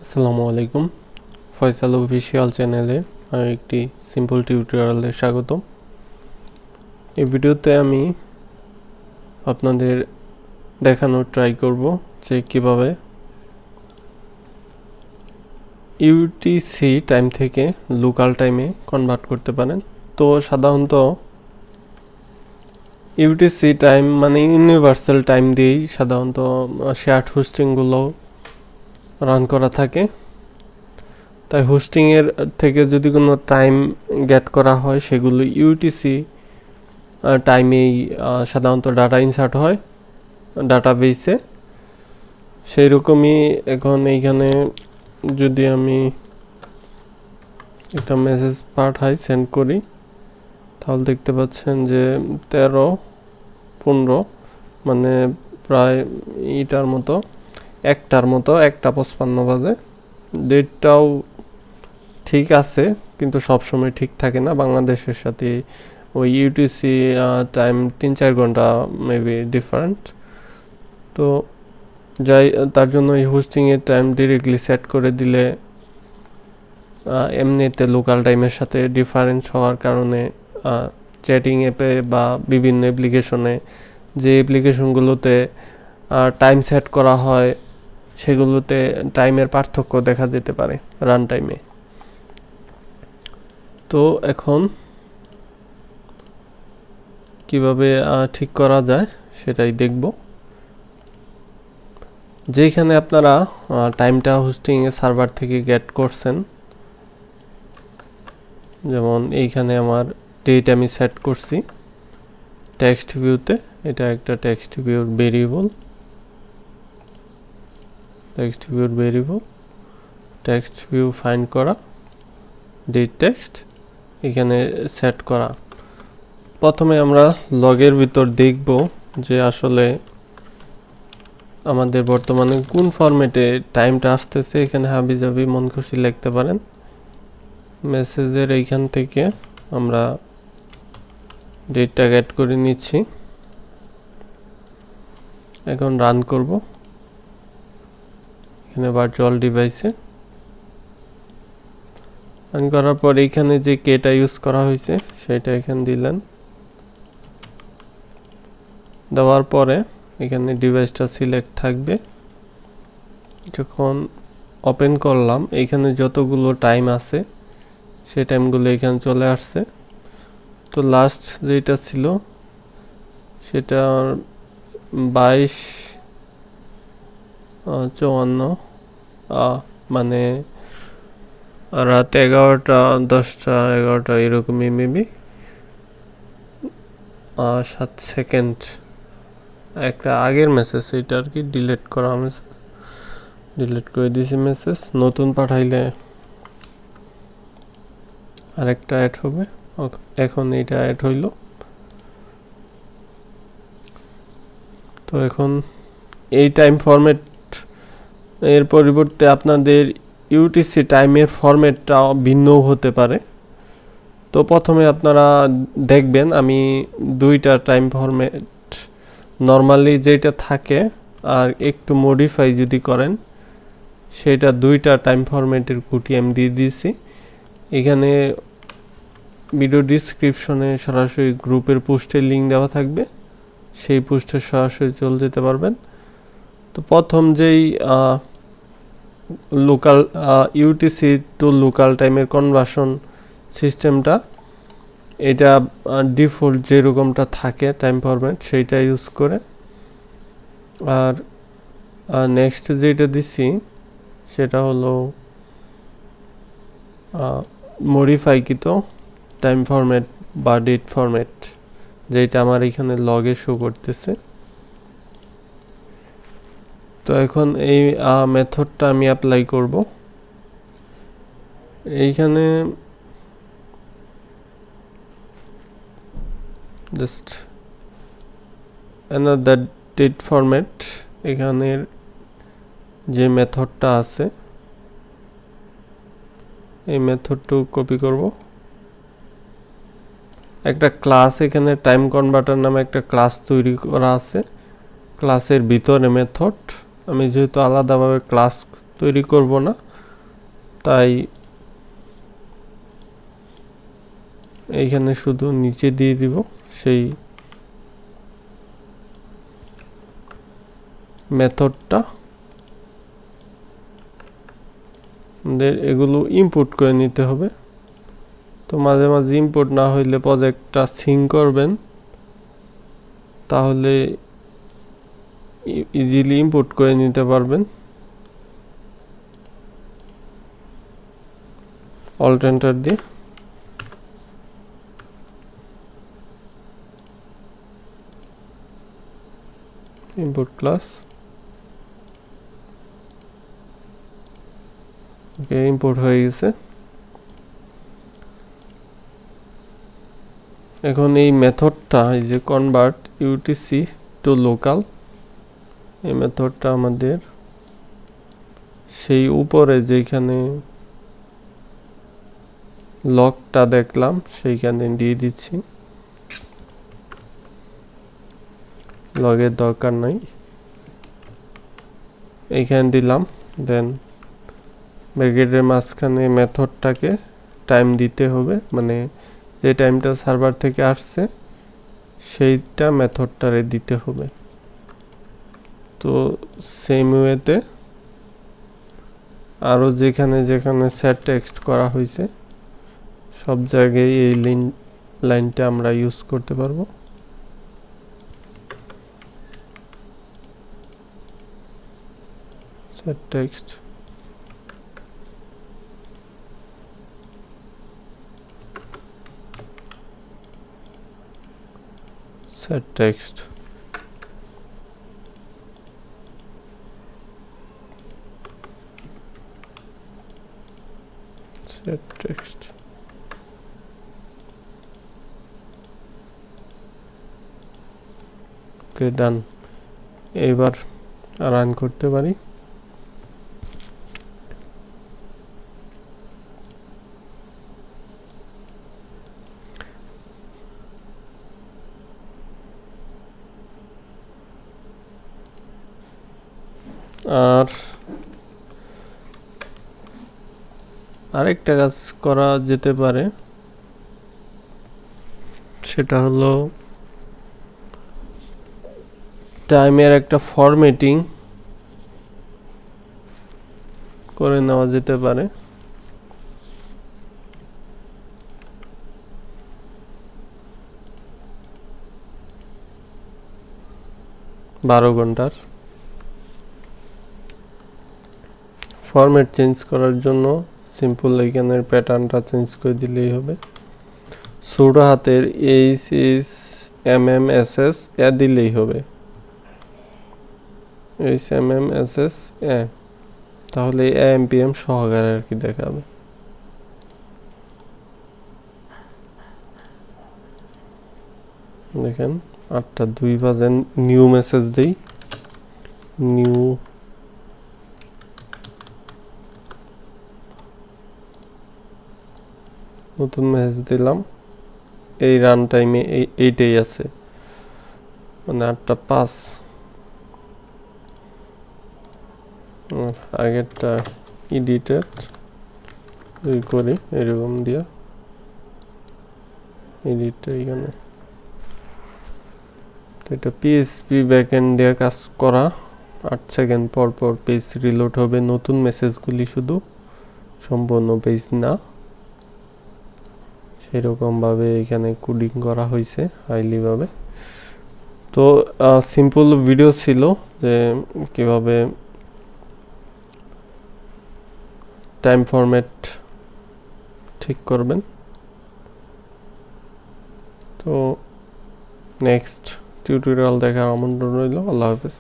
আসসালামু আলাইকুম ফয়সাল অফিসিয়াল চ্যানেলে একটি সিম্পল টিউটোরিয়ালে স্বাগত। এই ভিডিওতে আমি আপনাদের দেখানোর ট্রাই করব যে কিভাবে ইউটিসি টাইম থেকে লোকাল টাইমে কনভার্ট করতে পারেন। তো সাধারণত ইউটিসি টাইম মানে ইউনিভার্সাল টাইম দিয়েই সাধারণত শেয়ার্ড হোস্টিংগুলো রান করা থাকে। তাই হোস্টিংয়ের থেকে যদি কোনো টাইম গেট করা হয় সেগুলো ইউটিসি টাইমেই সাধারণত ডাটা ইনসার্ট হয় ডাটাবেসে। সেই রকমই এখন এইখানে যদি আমি একটা মেসেজ পাঠাই সেন্ড করি তাহলে দেখতে পাচ্ছেন যে 13-15 মানে প্রায় একটার মতো 1:55 বাজে। ডেটটাও ঠিক আছে কিন্তু সবসময় ঠিক থাকে না, বাংলাদেশের সাথে ওই ইউটিসি টাইম 3-4 ঘন্টা মেবি ডিফারেন্ট। তো যাই তার জন্য এই হোস্টিংয়ের টাইম ডিরেক্টলি সেট করে দিলে এমনিতে লোকাল টাইমের সাথে ডিফারেন্স হওয়ার কারণে চ্যাটিং অ্যাপে বা বিভিন্ন অ্যাপ্লিকেশনে যে অ্যাপ্লিকেশনগুলোতে টাইম সেট করা হয় সেগুলোতে টাইমের পার্থক্য দেখা যেতে পারে রান টাইমে। তো এখন কিভাবে ঠিক করা যায় সেটাই দেখব। যেখানে আপনারা টাইমটা হোস্টিংয়ে সার্ভার থেকে গেট করছেন, যেমন এইখানে আমার ডেট আমি সেট করছি টেক্সট ভিউতে, এটা একটা টেক্সট ভিউর ভেরিয়েবল, টেক্সট ভিউ ফাইন্ড করা, ডেট টেক্সট এখানে সেট করা। প্রথমে আমরা লগের ভিতর দেখব যে আসলে আমাদের বর্তমানে কোন ফরম্যাটে টাইমটা আসতেছে। এখানে হাবিজাবি মন খুশি লিখতে পারেন। মেসেজের এইখান থেকে আমরা ডেটটা গেট করে নিচ্ছি, এখন রান করব এখানে ভার্চুয়াল ডিভাইসে। রান করার পর এইখানে যে কেটা ইউজ করা হয়েছে সেটা এখানে দিলেন, দেওয়ার পরে এখানে ডিভাইসটা সিলেক্ট থাকবে। যখন ওপেন করলাম এইখানে যতগুলো টাইম আছে সেই টাইমগুলো এখানে চলে আসছে। তো লাস্ট যেটা ছিল সেটা 22:54 মানে রাত 11টা 10টা 11টা এরকমই মেবি 7 সেকেন্ড একটা আগের মেসেজ, এটা আর কি ডিলিট করা মেসেজ, ডিলিট করে দিয়েছি মেসেজ। নতুন পাঠাইলে আরেকটা অ্যাড হবে, এখন এইটা অ্যাড হইল। তো এখন এই টাইম ফরম্যাট এর পরিবর্তে আপনাদের ইউটিসি টাইমের ফরম্যাটটা ভিন্ন হতে পারে। তো প্রথমে আপনারা দেখবেন আমি দুইটা টাইম ফরম্যাট নর্মালি যেটা থাকে আর একটু মডিফাই যদি করেন সেটা দুইটা টাইম ফরম্যাটের কুটি আমি দিয়ে দিয়েছি। এখানে ভিডিও ডিসক্রিপশনে সরাসরি গ্রুপের পোস্টের লিঙ্ক দেওয়া থাকবে, সেই পোস্টে সরাসরি চলে যেতে পারবেন। তো প্রথম যেই লোকাল ইউটিসি টু লোকাল টাইমের কনভার্সন সিস্টেমটা, এটা ডিফল্ট যেরকমটা থাকে টাইম ফরম্যাট সেইটা ইউজ করে। আর নেক্সট যেটা দিছি সেটা হলো মডিফাইকৃত টাইম ফরম্যাট বা ডেট ফরম্যাট, যেটা আমার এখানে লগে শো করতেছে। তো এখন এই মেথডটা আমি অ্যাপ্লাই করব। এইখানে জাস্ট অ্যানাদার ডেট ফরম্যাট, এখানের যে মেথডটা আছে এই মেথডটু কপি করব। একটা ক্লাস এখানে টাইম কনভার্টার নামে একটা ক্লাস তৈরি করা আছে, ক্লাসের ভিতরে মেথড। আমি যেহেতু আলাদাভাবে ক্লাস তৈরি করব না তাই এইখানে শুধু নিচে দিয়ে দিব সেই মেথডটা। আমাদের এগুলো ইম্পোর্ট করে নিতে হবে। তো মাঝে মাঝে ইম্পোর্ট না হইলে প্রজেক্টটা সিঙ্ক করবেন, তাহলে ইজিলি ইম্পোর্ট করে নিতে পারবেন। অল্ট এন্টার দিয়ে ইম্পোর্ট ক্লাস, ওকে ইম্পোর্ট হয়ে গেছে। এখন এই মেথডটা, এই যে কনভার্ট ইউটিসি টু লোকাল, এই মেথডটা আমাদের সেই উপরে যেখানে লকটা দেখলাম সেইখানে দিয়ে দিচ্ছি। লগের দরকার নাই, এইখানে দিলাম। দেন ব্র্যাকেটের মাঝখানে মেথডটাকে টাইম দিতে হবে, মানে যে টাইমটা সার্ভার থেকে আসছে সেইটা মেথডটারে দিতে হবে। তো সেম ওয়েতে আরও যেখানে যেখানে সেট টেক্সট করা হয়েছে সব জায়গায় এই লাইনটা আমরা ইউজ করতে পারবো। Set text, set text, set text, ওকে ডান। এবার রান করতে পারি। আর আরেকটা কাজ করা যেতে পারে, সেটা হলো টাইমের একটা ফরম্যাটিং করে নেওয়া যেতে পারে। বারো ঘন্টার ফরম্যাট চেঞ্জ করার জন্য সিম্পল এখানের প্যাটার্নটা চেঞ্জ করে দিলেই হবে। ছোট হাতের HMMSS এ দিলেই হবে, HMMSS এ, তাহলে AMPM সহকারে আর কি দেখাবে। দেখেন 8:02 বাজে নিউ মেসেজ দেই, নিউ নতুন মেসেজ দিলাম। এই রান টাইমে এইটাই আছে, মানে 8:05। আগেরটা এডিটেড করি এরকম দিয়া, এডিটটা এখানে। এটা পিএসপি ব্যাকএন্ড দিয়ে কাজ করা। 8 সেকেন্ড পর পর পেজ রিলোড হবে, নতুন মেসেজগুলি শুধু, সম্পূর্ণ পেজ না। সেরকমভাবে এখানে কোডিং করা হয়েছে হাইলি ভাবে। তো সিম্পল ভিডিও ছিল যে কিভাবে টাইম ফরম্যাট ঠিক করবেন। তো নেক্সট টিউটোরিয়াল দেখার আমন্ত্রণ রইল। আল্লাহ হাফেজ।